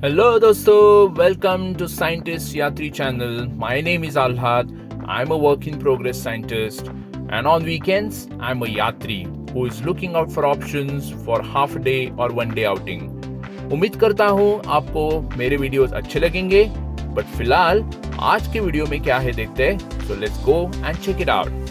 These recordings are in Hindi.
Hello dosto, welcome to Scientist Yatri channel. My name is Alhad. I'm a work in progress scientist and on weekends I'm a yatri who is looking out for options for half a day or one day outing. उम्मीद करता हूँ आपको मेरे वीडियोस अच्छे लगेंगे बट फिलहाल आज के वीडियो में क्या है देखते हैं. So let's go and check it out.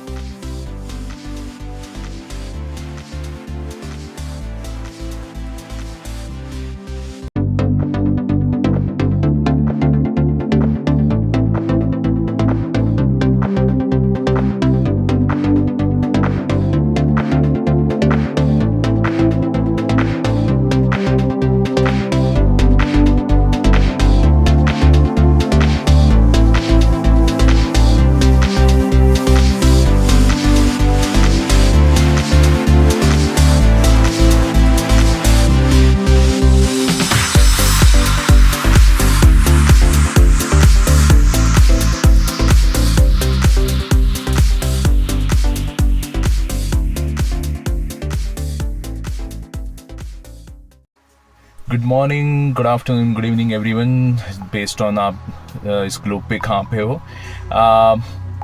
Good morning, good afternoon, good evening everyone, based on आप इस ग्लोब पे कहाँ पे हो.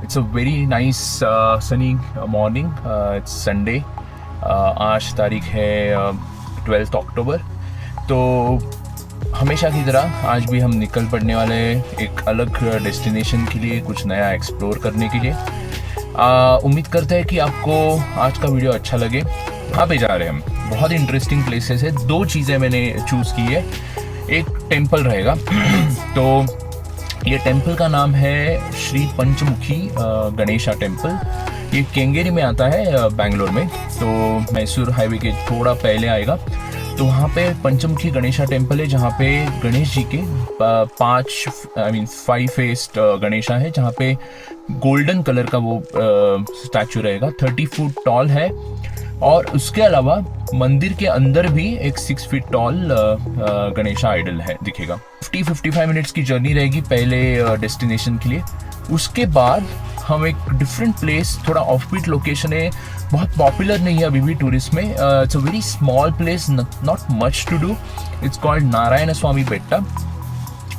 It's a very nice sunny morning. It's Sunday. आज तारीख है 12 अक्टूबर. तो हमेशा की तरह आज भी हम निकल पड़ने वाले हैं एक अलग डेस्टिनेशन के लिए, कुछ नया एक्सप्लोर करने के लिए. उम्मीद करते हैं कि आपको आज का वीडियो अच्छा लगे. कहाँ पे जा रहे हैं हम? बहुत इंटरेस्टिंग प्लेसेस है. दो चीज़ें मैंने चूज़ की है. एक टेंपल रहेगा तो ये टेंपल का नाम है श्री पंचमुखी गणेशा टेंपल. ये केंगेरी में आता है, बेंगलोर में. तो मैसूर हाईवे के थोड़ा पहले आएगा. तो वहाँ पे पंचमुखी गणेशा टेंपल है जहाँ पे गणेश जी के 5 फेस्ड गणेशा है, जहाँ पे गोल्डन कलर का वो स्टैचू रहेगा. 30 फुट टॉल है. और उसके अलावा मंदिर के अंदर भी एक 6 फीट टॉल गणेशा आइडल है दिखेगा. 50-55 मिनट्स की जर्नी रहेगी पहले डेस्टिनेशन के लिए. उसके बाद हम एक डिफरेंट प्लेस, थोड़ा ऑफ बीट लोकेशन है, बहुत पॉपुलर नहीं है अभी भी टूरिस्ट में. It's a very small place, not much to do. It's called Narayan Swamy Betta.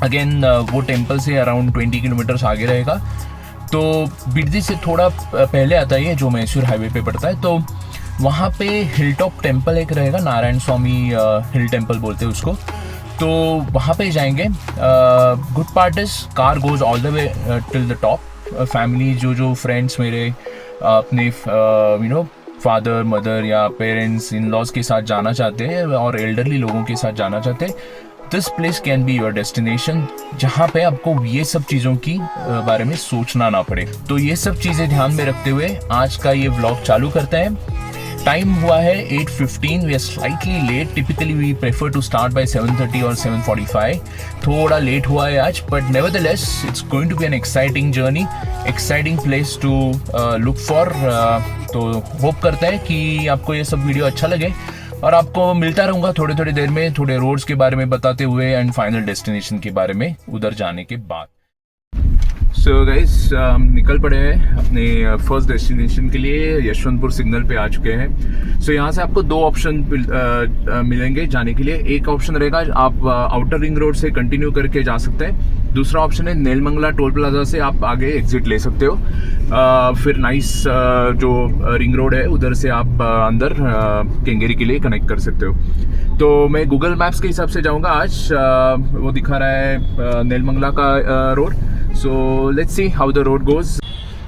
Again वो टेम्पल से अराउंड 20 किलोमीटर्स आगे रहेगा. तो बिरदी से थोड़ा पहले आता है, जो मैसूर हाईवे पे पड़ता है. तो वहाँ पे हिल टॉप टेम्पल एक रहेगा, नारायण स्वामी हिल टेम्पल बोलते हैं उसको. तो वहाँ पे जाएंगे. Good part is car goes all the way till the top. Family, जो फ्रेंड्स मेरे अपने फादर मदर या पेरेंट्स इन लॉज के साथ जाना चाहते हैं और एल्डरली लोगों के साथ जाना चाहते हैं, this place can be your destination, जहाँ पे आपको ये सब चीज़ों की बारे में सोचना ना पड़े. तो ये सब चीज़ें ध्यान में रखते हुए आज का ये व्लॉग चालू करते हैं. टाइम हुआ है 8:15. We are slightly late. Typically we prefer to start by 7:30 और 7:45. थोड़ा लेट हुआ है आज, but nevertheless it's going to be an exciting journey, exciting place to look for. तो होप करते हैं कि आपको ये सब वीडियो अच्छा लगे और आपको मिलता रहूँगा थोड़ी देर में, थोड़े रोड्स के बारे में बताते हुए एंड फाइनल डेस्टिनेशन के बारे में उधर जाने के बाद. सो गाइस, हम निकल पड़े हैं अपने फर्स्ट डेस्टिनेशन के लिए. यशवंतपुर सिग्नल पे आ चुके हैं. सो यहाँ से आपको दो ऑप्शन मिलेंगे जाने के लिए. एक ऑप्शन रहेगा आप आउटर रिंग रोड से कंटिन्यू करके जा सकते हैं. दूसरा ऑप्शन है नेलमंगला टोल प्लाजा से आप आगे एग्जिट ले सकते हो. फिर नाइस जो रिंग रोड है उधर से आप अंदर केंगेरी के लिए कनेक्ट कर सकते हो. तो मैं गूगल मैप्स के हिसाब से जाऊँगा आज. वो दिखा रहा है नेलमंगला का road. So let's see how the road goes.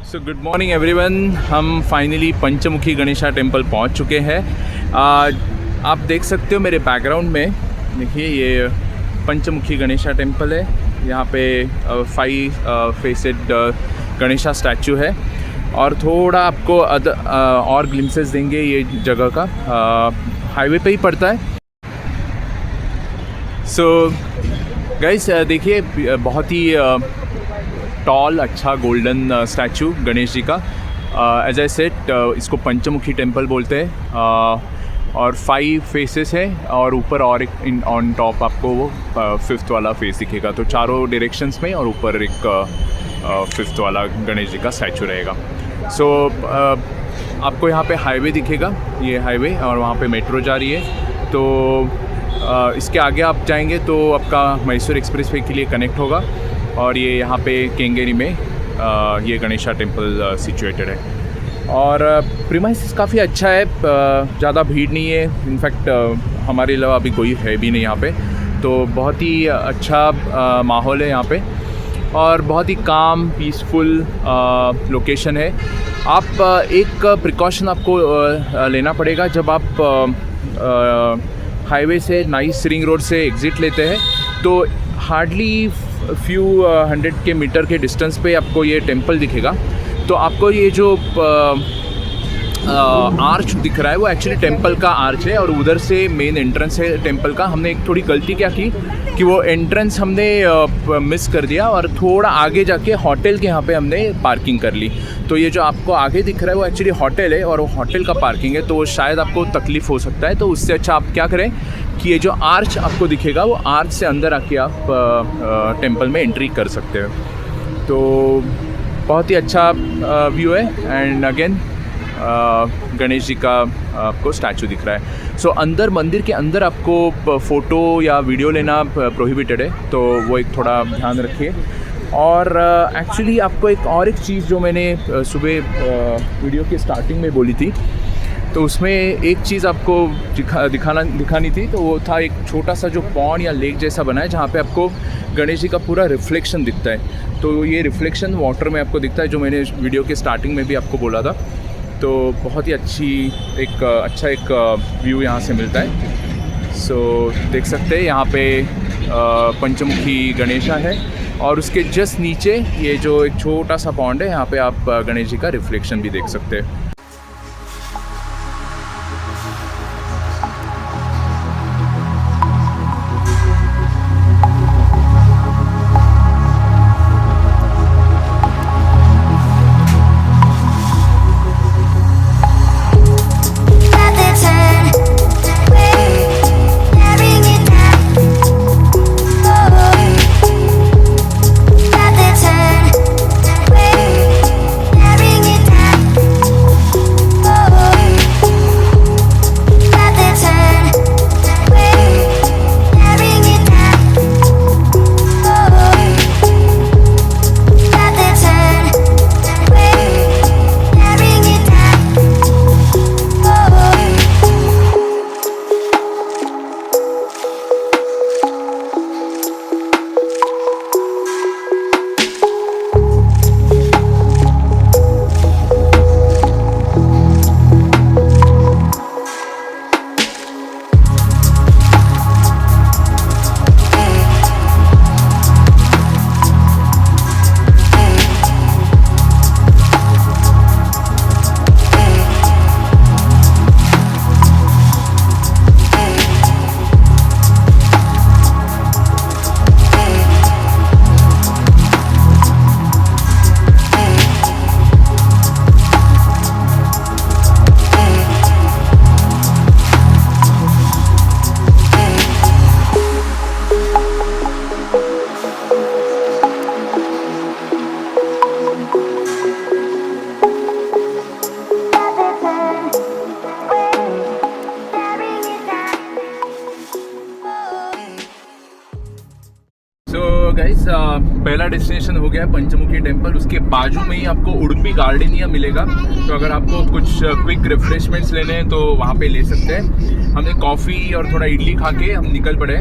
So good morning everyone. हम फाइनली पंचमुखी गणेशा टेम्पल पहुंच चुके हैं. आप देख सकते हो मेरे बैकग्राउंड में, देखिए ये पंचमुखी गणेशा टेम्पल है. यहाँ पे 5 फेसेड गणेशा स्टैचू है और थोड़ा आपको और ग्लिम्सेस देंगे ये जगह का. हाईवे पे ही पड़ता है. सो गाइस देखिए, बहुत ही टॉल अच्छा गोल्डन स्टैचू गणेश जी का. एज आई सेड, इसको पंचमुखी टेम्पल बोलते हैं. और 5 फेसेस है और ऊपर और एक ऑन टॉप आपको वो 5th वाला फेस दिखेगा. तो चारों डायरेक्शंस में और ऊपर एक 5th वाला गणेश जी का स्टैचू रहेगा. सो आपको यहाँ पे हाईवे दिखेगा, ये हाईवे, और वहाँ पे मेट्रो जा रही है. तो इसके आगे आप जाएंगे तो आपका मैसूर एक्सप्रेसवे के लिए कनेक्ट होगा और ये यहाँ पे केंगेरी में ये गणेशा टेम्पल सिचुएटेड है। और प्रीमाइसिस काफ़ी अच्छा है, ज़्यादा भीड़ नहीं है, इनफैक्ट हमारे अलावा अभी कोई है भी नहीं यहाँ पे, तो बहुत ही अच्छा माहौल है यहाँ पे और बहुत ही काम पीसफुल लोकेशन है। आप एक प्रिकॉशन आपको लेना पड़ेगा जब आप हाईवे से नाइस रिंग रोड से एग्ज़िट लेते हैं तो हार्डली फ्यू 100 के मीटर के डिस्टेंस पे आपको ये टेंपल दिखेगा। तो आपको ये जो आर्च दिख रहा है वो एक्चुअली टेंपल का आर्च है और उधर से मेन एंट्रेंस है टेंपल का। हमने एक थोड़ी गलती क्या की कि वो एंट्रेंस हमने मिस कर दिया और थोड़ा आगे जाके होटल के यहाँ पे हमने पार्किंग कर ली। तो ये जो आपको आगे दिख रहा है वो एक्चुअली होटल है और वो होटल का पार्किंग है, तो शायद आपको तकलीफ़ हो सकता है। तो उससे अच्छा आप क्या करें कि ये जो आर्च आपको दिखेगा वो आर्च से अंदर आके आप टेंपल में एंट्री कर सकते हो। तो बहुत ही अच्छा व्यू है एंड अगेन गणेश जी का आपको स्टैचू दिख रहा है। सो अंदर मंदिर के अंदर आपको फ़ोटो या वीडियो लेना प्रोहिबिटेड है, तो वो एक थोड़ा ध्यान रखिए। और एक्चुअली आपको एक चीज़ जो मैंने सुबह वीडियो के स्टार्टिंग में बोली थी, तो उसमें एक चीज़ आपको दिखानी थी, तो वो था एक छोटा सा जो पॉन्ड या लेक जैसा बना है जहाँ पे आपको गणेश जी का पूरा रिफ्लेक्शन दिखता है। तो ये रिफ्लेक्शन वाटर में आपको दिखता है, जो मैंने वीडियो के स्टार्टिंग में भी आपको बोला था। तो बहुत ही अच्छा एक व्यू यहाँ से मिलता है। सो देख सकते हैं यहाँ पे पंचमुखी गणेशा है और उसके जस्ट नीचे ये जो एक छोटा सा पॉन्ड है, यहाँ पे आप गणेश जी का रिफ्लेक्शन भी देख सकते हैं। गाइस पहला डेस्टिनेशन हो गया पंचमुखी टेम्पल। उसके बाजू में ही आपको उडुपी गार्डनिया मिलेगा, तो अगर आपको कुछ क्विक रिफ्रेशमेंट्स लेने हैं तो वहाँ पे ले सकते हैं। हमने कॉफ़ी और थोड़ा इडली खा के हम निकल पड़े।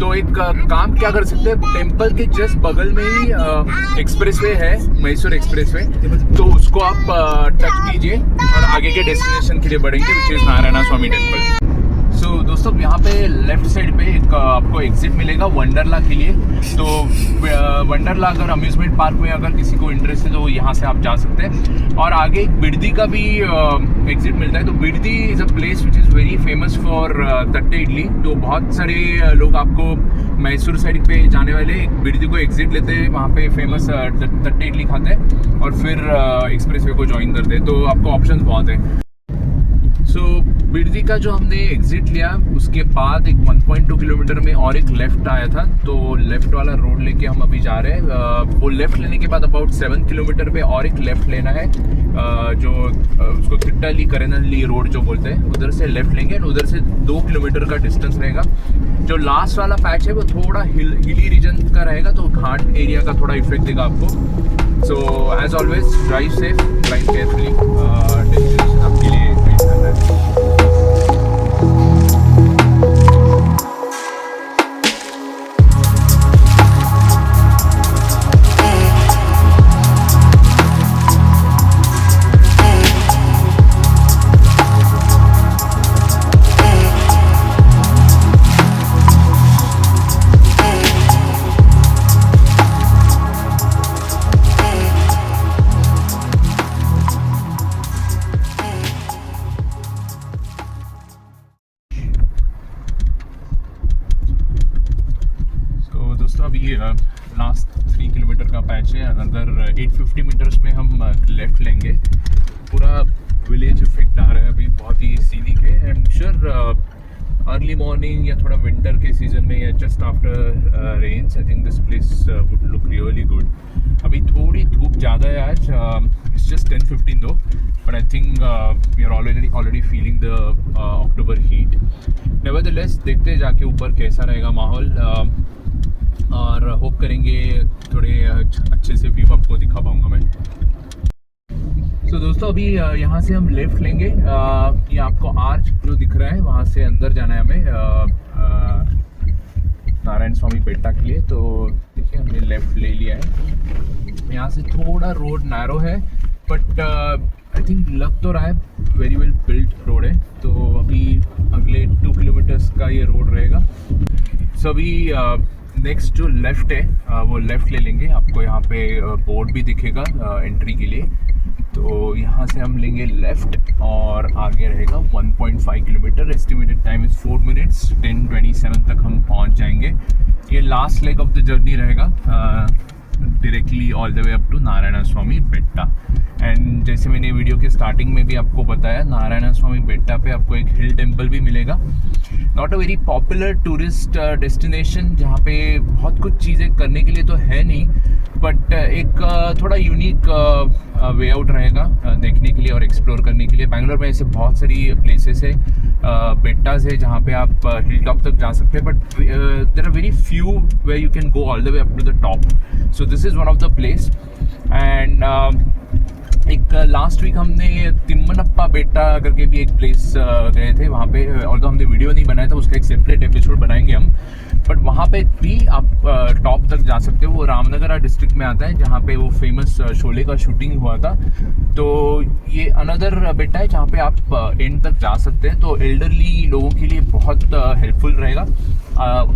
तो एक काम क्या कर सकते हैं, टेम्पल के जस्ट बगल में ही एक्सप्रेसवे है, मैसूर एक्सप्रेसवे, तो उसको आप टच कीजिए और आगे के डेस्टिनेशन के लिए बढ़ेंगे, which is Narayana Swamy temple. So दोस्तों यहाँ पे लेफ्ट साइड पे एक आपको एग्जिट मिलेगा वंडरला के लिए। तो वंडरला अगर अम्यूजमेंट पार्क में अगर किसी को इंटरेस्ट है तो यहाँ से आप जा सकते हैं। और आगे एक बिरदी का भी एग्जिट मिलता है। तो Birdi is a place which is very famous for thatte idli. तो बहुत सारे लोग आपको मैसूर साइड पे जाने वाले बिरदी को एग्जिट लेते हैं, वहाँ पे फेमस तट्टे इडली खाते हैं और फिर एक्सप्रेसवे को ज्वाइन करते हैं। तो आपको ऑप्शंस बहुत है। सो बिरदी का जो हमने एग्जिट लिया उसके बाद एक 1.2 किलोमीटर में और एक लेफ्ट आया था, तो लेफ्ट वाला रोड लेके हम अभी जा रहे हैं। वो लेफ्ट लेने के बाद अबाउट 7 किलोमीटर पे और एक लेफ्ट लेना है, जो उसको किट्टाली करेनली रोड जो बोलते हैं, उधर से लेफ्ट लेंगे। उधर से 2 किलोमीटर का डिस्टेंस रहेगा। जो लास्ट वाला पैच है वो थोड़ा हिली रीजन का रहेगा, तो घाट एरिया का थोड़ा इफेक्ट देगा आपको। So as always drive safe, drive carefully, destination आपके लिए वेट कर रहा है। लास्ट 3 किलोमीटर का पैच है। अनदर 850 मीटर्स में हम लेफ्ट लेंगे। पूरा विलेज इफेक्ट आ रहा है अभी, बहुत ही सीनिक है। I am sure early morning या थोड़ा विंटर के सीजन में या just after rains, I think this place would look really good. अभी थोड़ी धूप ज़्यादा है आज, it's just 10:15 though, but I think we are already feeling the October heat. Nevertheless देखते जाके ऊपर कैसा रहेगा माहौल, और होप करेंगे थोड़े अच्छे से व्यू आपको दिखा पाऊंगा मैं। तो दोस्तों अभी यहाँ से हम लेफ्ट लेंगे। ये आपको आर्च जो दिख रहा है वहाँ से अंदर जाना है हमें नारायण स्वामी बेट्टा के लिए। तो देखिए हमने लेफ्ट ले लिया है। यहाँ से थोड़ा रोड नैरो है, बट आई थिंक लग तो रहा है वेरी वेल बिल्ट रोड है। तो अभी अगले 2 किलोमीटर्स का ये रोड रहेगा। सो अभी नेक्स्ट जो लेफ़्ट है वो लेफ़्ट ले लेंगे। आपको यहाँ पे बोर्ड भी दिखेगा एंट्री के लिए। तो यहाँ से हम लेंगे लेफ़्ट और आगे रहेगा 1.5 kilometre. Estimated time is 4 minutes. 10:27 तक हम पहुँच जाएंगे। ये last leg of the journey रहेगा, directly all the way up to Narayan Swamy Betta. And जैसे मैंने वीडियो के स्टार्टिंग में भी आपको बताया, नारायण स्वामी बेट्टा पे आपको एक हिल टेम्पल भी मिलेगा। Not a very popular tourist destination, जहाँ पे बहुत कुछ चीज़ें करने के लिए तो है नहीं, बट एक थोड़ा यूनिक वे आउट रहेगा देखने के लिए और एक्सप्लोर करने के लिए। बैंगलोर में ऐसे बहुत सारी प्लेसेस है, बेट्टाज है, जहाँ पे आप हिल टॉप तक जा सकते हैं, but there are very few way you can go all the way up to the top. So this is one of the place. And एक लास्ट वीक हमने तिम्मनप्पा बेट्टा करके भी एक प्लेस गए थे। वहाँ पे और तो हमने वीडियो नहीं बनाया था, उसका एक सेपरेट एपिसोड बनाएंगे हम। बट वहाँ पे भी आप टॉप तक जा सकते हो। वो रामनगरा डिस्ट्रिक्ट में आता है, जहाँ पे वो फेमस शोले का शूटिंग हुआ था। तो ये अनदर बेट्टा है जहाँ पे आप एंड तक जा सकते हैं। तो एल्डरली लोगों के लिए बहुत हेल्पफुल रहेगा।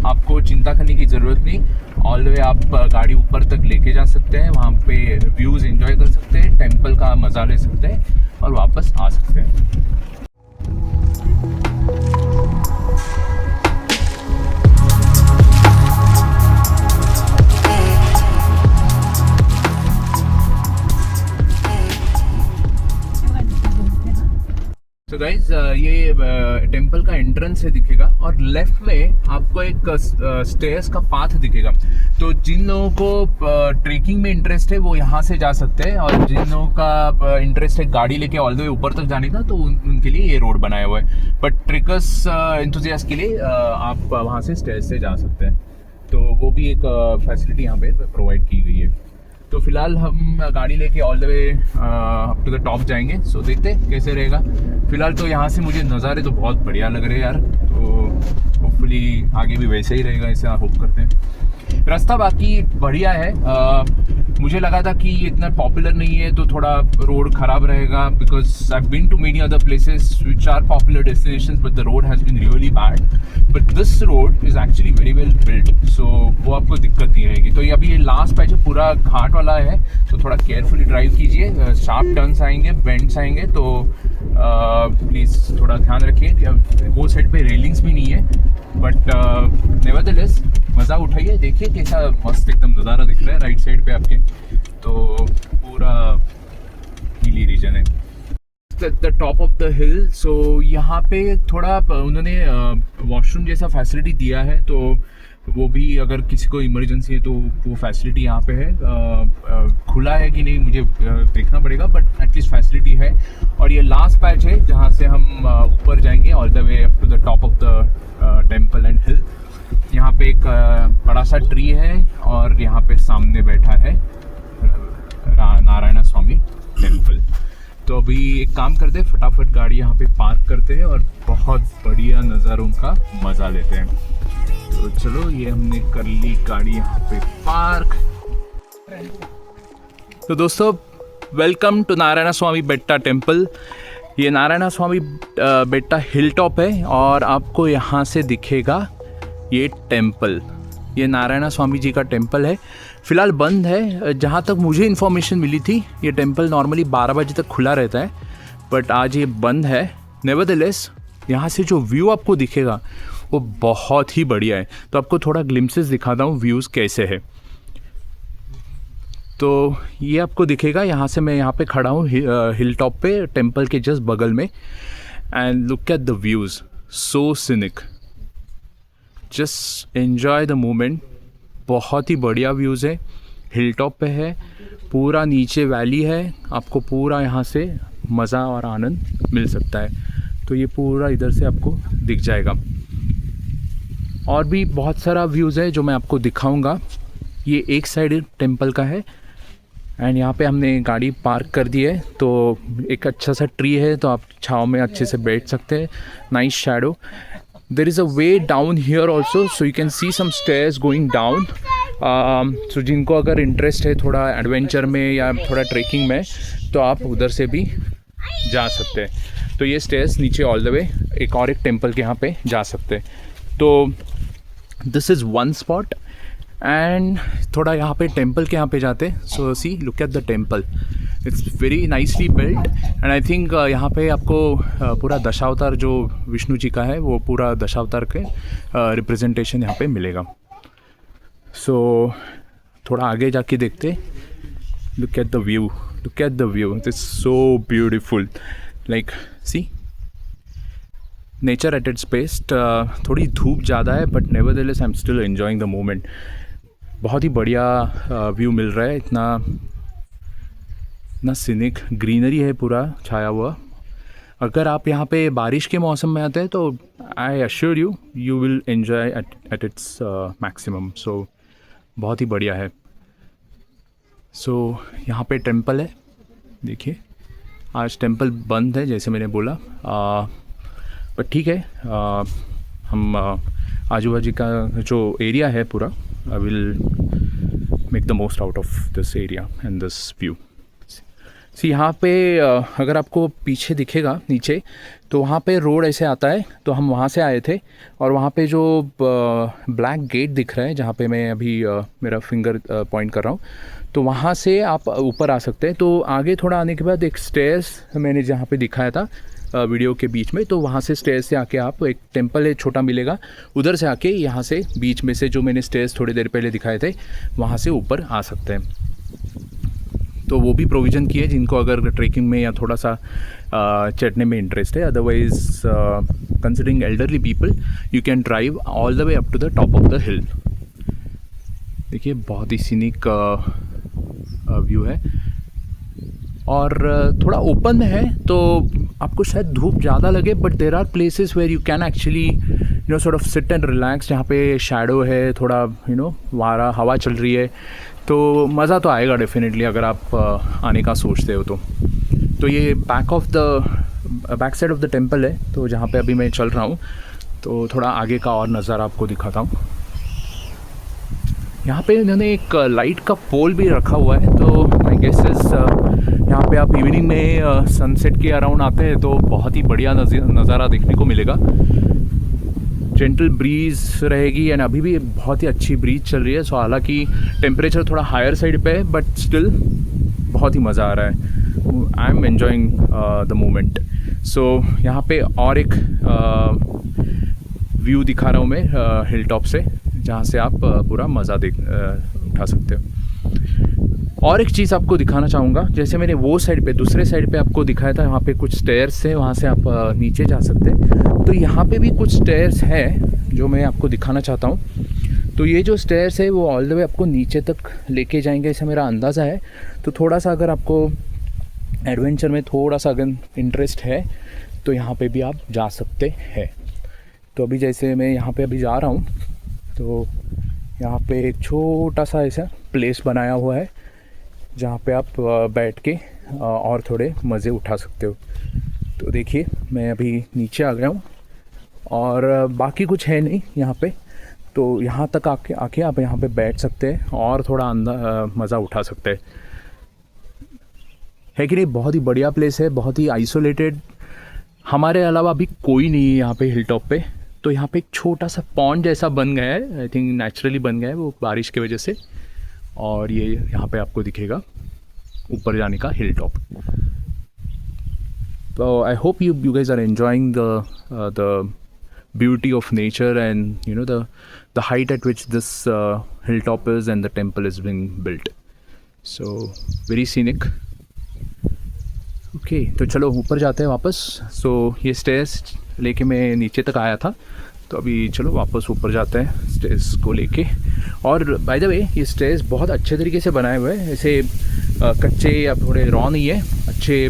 आपको चिंता करने की ज़रूरत नहीं, ऑल द वे आप गाड़ी ऊपर तक लेके जा सकते हैं। वहाँ पे व्यूज़ एंजॉय कर सकते हैं, टेंपल का मज़ा ले सकते हैं और वापस आ सकते हैं। तो गाइज ये टेंपल का एंट्रेंस है दिखेगा, और लेफ्ट में आपको एक स्टेयर्स का पाथ दिखेगा। तो जिन लोगों को ट्रेकिंग में इंटरेस्ट है वो यहाँ से जा सकते हैं, और जिन लोगों का इंटरेस्ट है गाड़ी लेके ऑल द वे ऊपर तक जाने का, तो उनके लिए ये रोड बनाया हुआ है। बट ट्रेकर्स एंथुसियास्ट के लिए आप वहाँ से स्टेयर्स से जा सकते हैं। तो वो भी एक फैसिलिटी यहाँ पे प्रोवाइड की गई है। तो फिलहाल हम गाड़ी लेके all the way up to the top जाएंगे। सो देखते हैं कैसे रहेगा। फिलहाल तो यहाँ से मुझे नज़ारे तो बहुत बढ़िया लग रहे हैं यार। तो होपफुली आगे भी वैसे ही रहेगा, ऐसे होप करते हैं। रास्ता बाकी बढ़िया है। मुझे लगा था कि इतना पॉपुलर नहीं है तो थोड़ा रोड ख़राब रहेगा, because I been to many other places which are popular destinations, but the road has been really bad. But this road is actually very well built, so वो आपको दिक्कत नहीं रहेगी। तो ये अभी ये लास्ट पैच है, पूरा घाट वाला है, तो थोड़ा केयरफुली ड्राइव कीजिए। शार्प टर्न्स आएंगे, बेंड्स आएंगे, तो प्लीज़ थोड़ा ध्यान रखिए। वो साइड पे रेलिंग्स भी नहीं है, बट नेवरदलेस मज़ा उठाइए। देखिए कैसा मस्त एकदम नज़ारा दिख रहा है राइट साइड पे आपके। तो पूरा नीली रीजन है। The top of the hill. So यहाँ पे थोड़ा उन्होंने वॉशरूम जैसा फैसिलिटी दिया है, तो वो भी अगर किसी को इमरजेंसी है तो वो फैसिलिटी यहाँ पे है। खुला है कि नहीं मुझे देखना पड़ेगा, बट एटलीस्ट फैसिलिटी है। और ये लास्ट पैच है जहाँ से हम ऊपर जाएंगे all the way up to the top of the temple and hill. यहाँ पे एक बड़ा सा ट्री है और यहाँ पे सामने बैठा है नारायण स्वामी टेम्पल। तो अभी एक काम करते हैं, फटाफट गाड़ी यहाँ पे पार्क करते हैं और बहुत बढ़िया नज़ारों का मज़ा लेते हैं। तो चलो, ये हमने कर ली गाड़ी यहाँ पे पार्क। तो दोस्तों, welcome to Narayan Swamy Betta temple. ये नारायण स्वामी बेट्टा हिल टॉप है और आपको यहाँ से दिखेगा ये टेम्पल। ये नारायण स्वामी जी का टेम्पल है, फ़िलहाल बंद है। जहाँ तक मुझे इन्फॉर्मेशन मिली थी, ये टेम्पल नॉर्मली 12 बजे तक खुला रहता है, बट आज ये बंद है। नेवरदलेस यहाँ से जो व्यू आपको दिखेगा वो बहुत ही बढ़िया है। तो आपको थोड़ा ग्लिम्सेस दिखाता हूँ व्यूज़ कैसे है। तो ये आपको दिखेगा, यहाँ से मैं यहाँ पे खड़ा हूँ हिल टॉप पे, टेम्पल के जस्ट बगल में। And look at the views, so scenic, just enjoy the moment. बहुत ही बढ़िया व्यूज़ है, हिल टॉप पे है, पूरा नीचे वैली है, आपको पूरा यहाँ से मज़ा और आनंद मिल सकता है। तो ये पूरा इधर से आपको दिख जाएगा। और भी बहुत सारा व्यूज़ है जो मैं आपको दिखाऊंगा। ये एक साइड टेम्पल का है एंड यहाँ पे हमने गाड़ी पार्क कर दी है, तो एक अच्छा सा ट्री है, तो आप छाँव में अच्छे से बैठ सकते हैं। Nice shadow. There is a way down here also, so you can see some stairs going down. So जिनको अगर इंटरेस्ट है थोड़ा एडवेंचर में या थोड़ा ट्रेकिंग में, तो आप उधर से भी जा सकते हैं। तो ये स्टेयर्स नीचे ऑल द वे एक और एक टेम्पल के यहाँ पे जा सकते हैं। तो this is one spot and थोड़ा यहाँ पे टेम्पल के यहाँ पे जाते हैं। So see, look at the temple, it's very nicely built and I think यहाँ पे आपको पूरा दशावतार जो विष्णु जी का है वो पूरा दशावतार के रिप्रेजेंटेशन यहाँ पे मिलेगा। सो थोड़ा आगे जाके देखते। Look at the view, look at the view, it is so beautiful. Like see, nature at its best. थोड़ी धूप ज़्यादा है, but nevertheless I am still enjoying the moment. बहुत ही बढ़िया व्यू मिल रहा है, इतना सिनिक ग्रीनरी है पूरा छाया हुआ। अगर आप यहाँ पे बारिश के मौसम में आते हैं तो I assure you, you will enjoy at its maximum. So बहुत ही बढ़िया है। सो यहाँ पे टेम्पल है, देखिए। आज टेम्पल बंद है जैसे मैंने बोला, बट ठीक है। हम आजू बाजू का जो एरिया है पूरा, I will make the most out of this area and this view. See, यहाँ पे अगर आपको पीछे दिखेगा नीचे, तो वहाँ पे रोड ऐसे आता है। तो हम वहाँ से आए थे और वहाँ पे जो ब्लैक गेट दिख रहा है, जहाँ पे मैं अभी मेरा फिंगर पॉइंट कर रहा हूँ, तो वहाँ से आप ऊपर आ सकते हैं। तो आगे थोड़ा आने के बाद एक स्टेयर्स मैंने जहाँ पे दिखाया था वीडियो के बीच में, तो वहाँ से स्टेयर्स से आके आप, एक टेम्पल है छोटा मिलेगा, उधर से आके यहाँ से बीच में से जो मैंने स्टेयर्स थोड़ी देर पहले दिखाए थे वहाँ से ऊपर आ सकते हैं। तो वो भी प्रोविज़न किए जिनको अगर ट्रेकिंग में या थोड़ा सा चढ़ने में इंटरेस्ट है। Otherwise considering elderly people, you can drive all the way up to the top of the hill. देखिए, बहुत ही सीनिक व्यू है और थोड़ा ओपन है, तो आपको शायद धूप ज़्यादा लगे, but there are places where you can actually you know sort of sit and relax. यहाँ पे शैडो है, थोड़ा यू नो हवा चल रही है, तो मज़ा तो आएगा डेफिनेटली अगर आप आने का सोचते हो तो ये back side of the temple है, तो जहाँ पे अभी मैं चल रहा हूँ। तो थोड़ा आगे का और नज़ारा आपको दिखाता हूँ। यहाँ पे इन्होंने एक लाइट का पोल भी रखा हुआ है, तो माय गेस इज यहाँ पे आप इवनिंग में सनसेट के अराउंड आते हैं तो बहुत ही बढ़िया नज़ारा देखने को मिलेगा। जेंटल ब्रीज रहेगी एंड अभी भी बहुत ही अच्छी ब्रीज चल रही है। सो हालांकि टेम्परेचर थोड़ा हायर साइड पे है, बट स्टिल बहुत ही मज़ा आ रहा है। I am enjoying the moment. So यहाँ पे और एक व्यू दिखा रहा हूँ मैं हिल टॉप से, जहाँ से आप पूरा मज़ा उठा सकते हो। और एक चीज़ आपको दिखाना चाहूँगा, जैसे मैंने वो साइड पे दूसरे साइड पे आपको दिखाया था, वहाँ पे कुछ स्टेयर्स है, वहाँ से आप नीचे जा सकते हैं। तो यहाँ पे भी कुछ स्टेयर्स है जो मैं आपको दिखाना चाहता हूँ। तो ये जो स्टेयर्स है वो ऑल द वे आपको नीचे तक लेके जाएंगे, ऐसा मेरा अंदाज़ा है। तो थोड़ा सा अगर आपको एडवेंचर में थोड़ा सा अगर इंटरेस्ट है तो यहाँ पे भी आप जा सकते हैं। तो अभी जैसे मैं यहाँ पे अभी जा रहा हूँ, तो यहाँ पे एक छोटा सा ऐसा प्लेस बनाया हुआ है जहाँ पे आप बैठ के और थोड़े मज़े उठा सकते हो। तो देखिए मैं अभी नीचे आ गया हूँ और बाकी कुछ है नहीं यहाँ पे। तो यहाँ तक आके आप यहाँ पे बैठ सकते हैं और थोड़ा अंदर मज़ा उठा सकते हैं, है कि नहीं। बहुत ही बढ़िया प्लेस है, बहुत ही आइसोलेटेड। हमारे अलावा अभी कोई नहीं है यहाँ पे हिल टॉप पे। तो यहाँ पे एक छोटा सा पॉन्ड जैसा बन गया है, आई थिंक नेचुरली बन गया है वो बारिश की वजह से। और ये यहाँ पे आपको दिखेगा ऊपर जाने का हिल टॉप। तो I hope you guys are enjoying the beauty of nature and you know the height at which this hilltop is and the temple is being built. So very scenic. Okay तो चलो ऊपर जाते हैं वापस। सो ये स्टेयर्स लेके मैं नीचे तक आया था, तो अभी चलो वापस ऊपर जाते हैं स्टेयर्स को लेके। और बाय द वे ये स्टेयर्स बहुत अच्छे तरीके से बनाए हुए हैं, ऐसे कच्चे या थोड़े रॉ नहीं है, अच्छे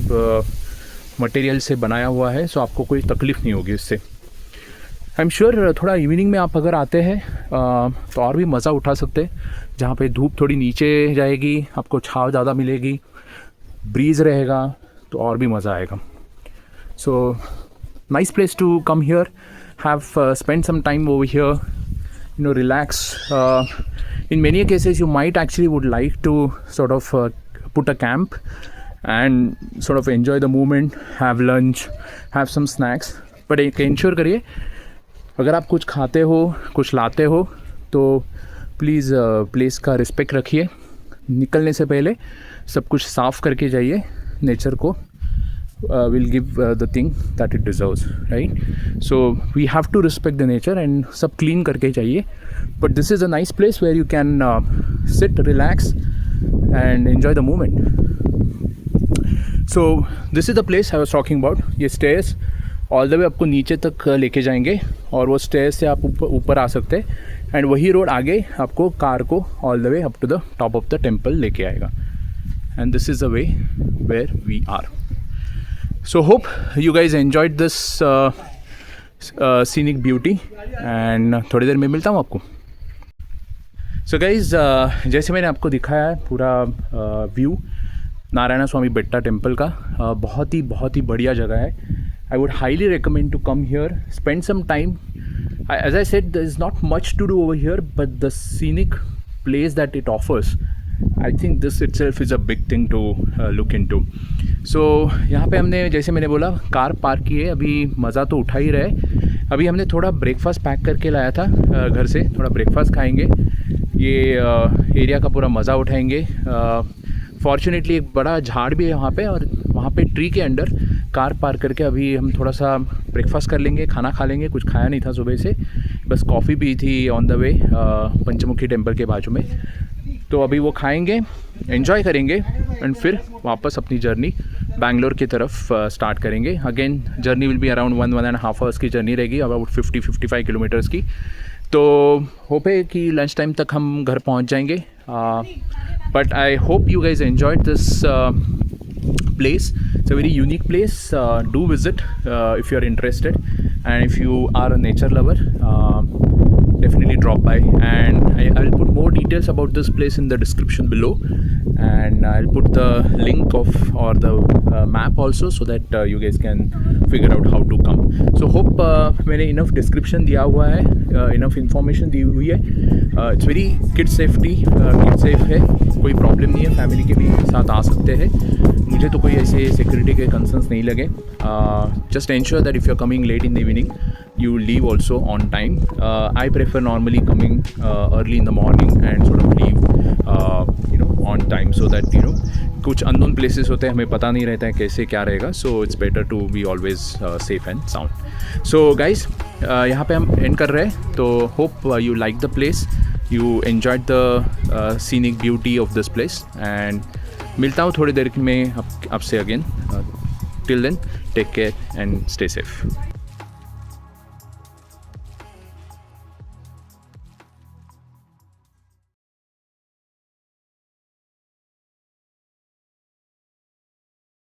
मटेरियल से बनाया हुआ है। सो आपको कोई तकलीफ़ नहीं होगी इससे। आई एम श्योर थोड़ा इवनिंग में आप अगर आते हैं तो और भी मज़ा उठा सकते हैं, जहाँ पे धूप थोड़ी नीचे जाएगी, आपको छाँव ज़्यादा मिलेगी, ब्रीज़ रहेगा, तो और भी मज़ा आएगा। So nice place to come here, have spend some time over here, you know, relax. In many cases you might actually would like to sort of put a camp and sort of enjoy the moment, have lunch, have some snacks. but एक ensure करिए अगर आप कुछ खाते हो, कुछ लाते हो, तो प्लीज़ प्लेस का रिस्पेक्ट रखिए। निकलने से पहले सब कुछ साफ़ करके जाइए। नेचर को will give the thing that it deserves, right? So we have to respect the nature and सब clean करके चाहिए। But this is a nice place where you can sit, relax and enjoy the moment. So this is the place I was talking about. ये stairs all the way आपको नीचे तक लेके जाएंगे और वो stairs से आप ऊपर आ सकते हैं एंड वही रोड आगे आपको कार को all the way up to the top of the temple लेके आएगा। And this is the way where we are. So hope you guys enjoyed this scenic beauty and थोड़ी देर में मिलता हूँ आपको। So guys जैसे मैंने आपको दिखाया है पूरा व्यू नारायण स्वामी बेट्टा टेम्पल का, बहुत ही बढ़िया जगह है। I would highly recommend to come here, spend some time. As I said, there is not much to do over here, but the scenic place that it offers, I think this itself is a big thing to look into. So यहाँ पे हमने जैसे मैंने बोला कार पार्क की है, अभी मज़ा तो उठा ही रहे। अभी हमने थोड़ा ब्रेकफास्ट पैक करके लाया था घर से, थोड़ा ब्रेकफास्ट खाएंगे, ये एरिया का पूरा मज़ा उठाएंगे। फॉर्चुनेटली एक बड़ा झाड़ भी है वहाँ पे, और वहाँ पे ट्री के अंडर कार पार्क करके अभी हम थोड़ा सा ब्रेकफास्ट कर लेंगे, खाना खा लेंगे। कुछ खाया नहीं था सुबह से, बस कॉफ़ी पी थी on the way Panchmukhi temple के बाजू में। तो अभी वो खाएंगे, एंजॉय करेंगे एंड फिर वापस अपनी जर्नी बैंगलोर की तरफ स्टार्ट करेंगे। Again journey will be around 1.5 hours की जर्नी रहेगी, अबाउट 50-55 किलोमीटर्स की। तो होप है कि लंच टाइम तक हम घर पहुंच जाएंगे। But I hope you guys enjoyed this place. It's a very unique place. Do visit if you're interested, and if you are a nature lover, definitely drop by, and I'll put more details about this place in the description below, and I'll put the link of or the map also, so that you guys can figure out how to come. So hope मैंने enough description दिया हुआ है, enough information दी हुई है। It's very kid safety, kid safe है, कोई प्रॉब्लम नहीं है, फैमिली के भी साथ आ सकते हैं। मुझे तो कोई ऐसे सिक्योरिटी के कंसर्न्स नहीं लगे। Just ensure that if you are coming late in the evening you leave also on time. I prefer normally coming early in the morning and sort of leave on time, so that कुछ unknown places होते हैं, हमें पता नहीं रहता है कैसे क्या रहेगा, so it's better to be always safe and sound. So guys यहाँ पे हम end कर रहे हैं, तो hope you like the place. you enjoyed the scenic beauty of this place, and मिलता हूँ थोड़ी देर में आपसे again. Till then, take care and stay safe.